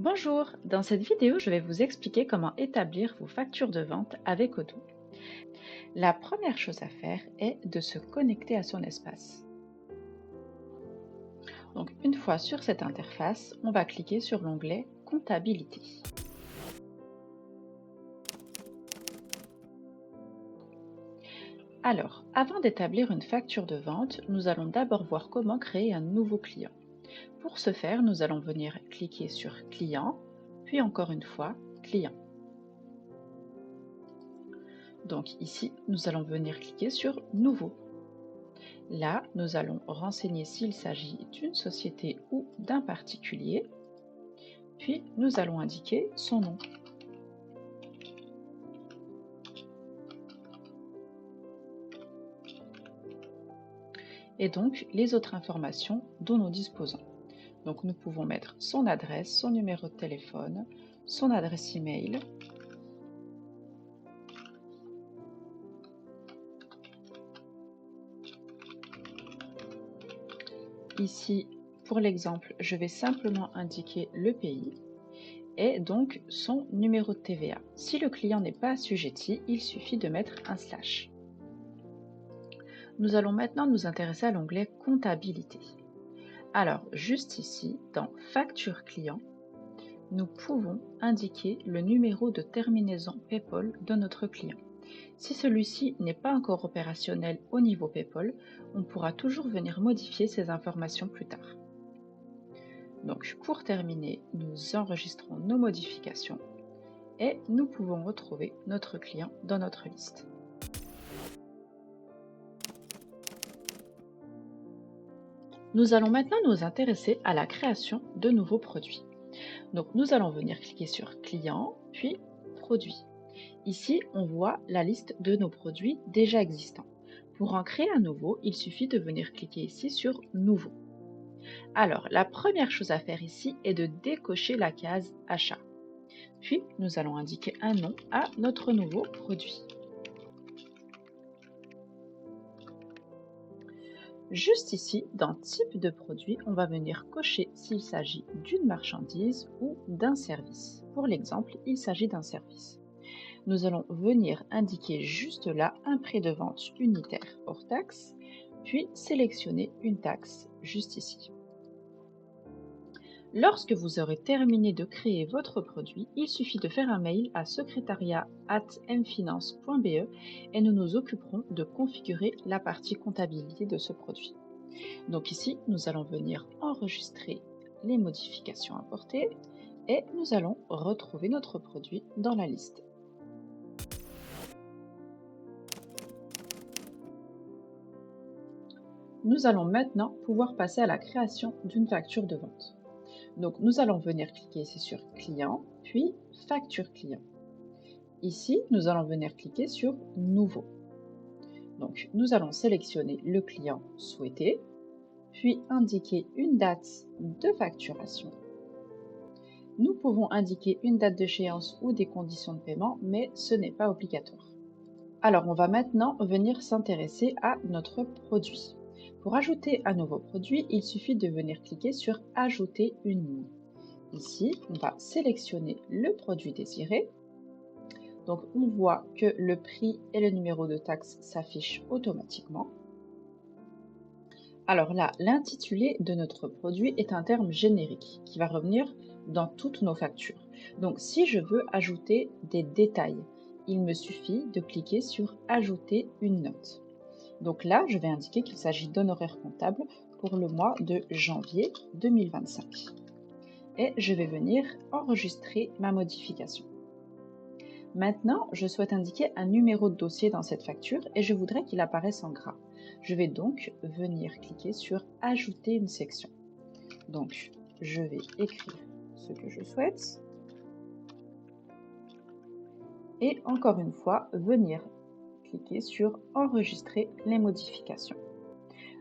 Bonjour, dans cette vidéo, je vais vous expliquer comment établir vos factures de vente avec Odoo. La première chose à faire est de se connecter à son espace. Donc, une fois sur cette interface, on va cliquer sur l'onglet Comptabilité. Alors, avant d'établir une facture de vente, nous allons d'abord voir comment créer un nouveau client. Pour ce faire, nous allons venir cliquer sur Client, puis encore une fois, Client. Donc ici, nous allons venir cliquer sur Nouveau. Là, nous allons renseigner s'il s'agit d'une société ou d'un particulier, puis nous allons indiquer son nom. Et donc les autres informations dont nous disposons. Donc nous pouvons mettre son adresse, son numéro de téléphone, son adresse email. Ici, pour l'exemple, je vais simplement indiquer le pays et donc son numéro de TVA. Si le client n'est pas assujetti, il suffit de mettre un slash. Nous allons maintenant nous intéresser à l'onglet Comptabilité. Alors, juste ici, dans Facture client, nous pouvons indiquer le numéro de terminaison PayPal de notre client. Si celui-ci n'est pas encore opérationnel au niveau PayPal, on pourra toujours venir modifier ces informations plus tard. Donc, pour terminer, nous enregistrons nos modifications et nous pouvons retrouver notre client dans notre liste. Nous allons maintenant nous intéresser à la création de nouveaux produits. Donc nous allons venir cliquer sur Client, puis Produits. Ici, on voit la liste de nos produits déjà existants. Pour en créer un nouveau, il suffit de venir cliquer ici sur Nouveau. Alors, la première chose à faire ici est de décocher la case Achat. Puis, nous allons indiquer un nom à notre nouveau produit. Juste ici, dans Type de produit, on va venir cocher s'il s'agit d'une marchandise ou d'un service. Pour l'exemple, il s'agit d'un service. Nous allons venir indiquer juste là un prix de vente unitaire hors taxe, puis sélectionner une taxe juste ici. Lorsque vous aurez terminé de créer votre produit, il suffit de faire un mail à secrétariat@mfinance.be et nous nous occuperons de configurer la partie comptabilité de ce produit. Donc ici, nous allons venir enregistrer les modifications apportées et nous allons retrouver notre produit dans la liste. Nous allons maintenant pouvoir passer à la création d'une facture de vente. Donc nous allons venir cliquer ici sur Client, puis Facture client. Ici, nous allons venir cliquer sur Nouveau. Donc nous allons sélectionner le client souhaité, puis indiquer une date de facturation. Nous pouvons indiquer une date d'échéance ou des conditions de paiement, mais ce n'est pas obligatoire. Alors on va maintenant venir s'intéresser à notre produit. Pour ajouter un nouveau produit, il suffit de venir cliquer sur Ajouter une ligne. Ici, on va sélectionner le produit désiré. Donc on voit que le prix et le numéro de taxe s'affichent automatiquement. Alors là, l'intitulé de notre produit est un terme générique qui va revenir dans toutes nos factures. Donc si je veux ajouter des détails, il me suffit de cliquer sur Ajouter une note. Donc là, je vais indiquer qu'il s'agit d'honoraires comptables pour le mois de janvier 2025. Et je vais venir enregistrer ma modification. Maintenant, je souhaite indiquer un numéro de dossier dans cette facture et je voudrais qu'il apparaisse en gras. Je vais donc venir cliquer sur Ajouter une section. Donc, je vais écrire ce que je souhaite. Et encore une fois, venir cliquer sur Enregistrer les modifications.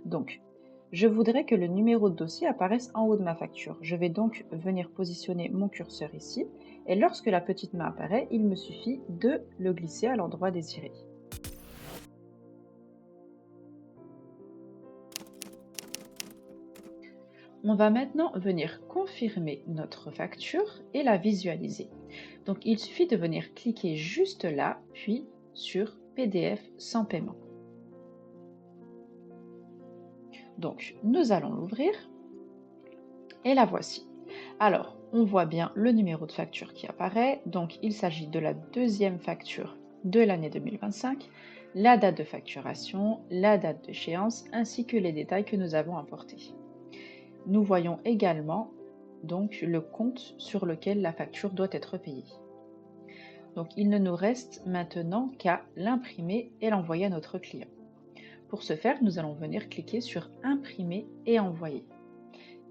Donc, je voudrais que le numéro de dossier apparaisse en haut de ma facture. Je vais donc venir positionner mon curseur ici et lorsque la petite main apparaît, il me suffit de le glisser à l'endroit désiré. On va maintenant venir confirmer notre facture et la visualiser. Donc il suffit de venir cliquer juste là, puis sur PDF sans paiement. Donc nous allons l'ouvrir et la voici. Alors, on voit bien le numéro de facture qui apparaît. Donc il s'agit de la deuxième facture de l'année 2025, la date de facturation, la date d'échéance ainsi que les détails que nous avons apportés. Nous voyons également donc le compte sur lequel la facture doit être payée. Donc il ne nous reste maintenant qu'à l'imprimer et l'envoyer à notre client. Pour ce faire, nous allons venir cliquer sur imprimer et envoyer.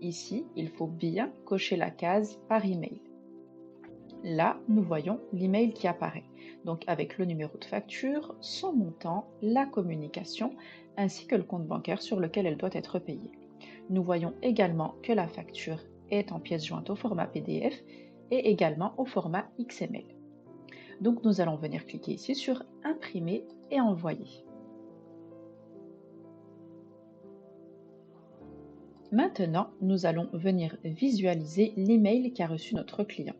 Ici, il faut bien cocher la case par email. Là, nous voyons l'email qui apparaît, donc avec le numéro de facture, son montant, la communication, ainsi que le compte bancaire sur lequel elle doit être payée. Nous voyons également que la facture est en pièce jointe au format PDF et également au format XML. Donc nous allons venir cliquer ici sur imprimer et envoyer. Maintenant, nous allons venir visualiser l'email qu'a reçu notre client.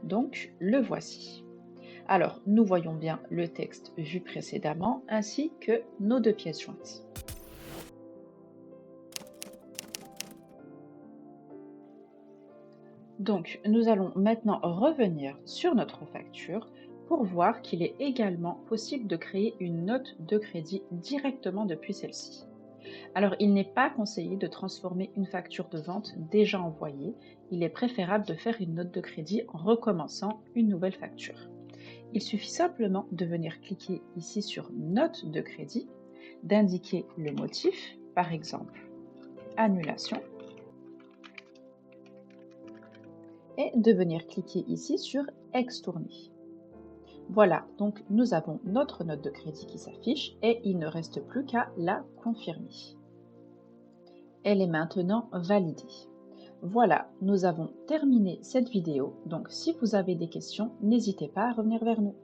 Donc, le voici. Alors, nous voyons bien le texte vu précédemment ainsi que nos deux pièces jointes. Donc, nous allons maintenant revenir sur notre facture pour voir qu'il est également possible de créer une note de crédit directement depuis celle-ci. Alors, il n'est pas conseillé de transformer une facture de vente déjà envoyée. Il est préférable de faire une note de crédit en recommençant une nouvelle facture. Il suffit simplement de venir cliquer ici sur Note de crédit, d'indiquer le motif, par exemple annulation, et de venir cliquer ici sur Extourner. Voilà, donc nous avons notre note de crédit qui s'affiche et il ne reste plus qu'à la confirmer. Elle est maintenant validée. Voilà, nous avons terminé cette vidéo, donc si vous avez des questions, n'hésitez pas à revenir vers nous.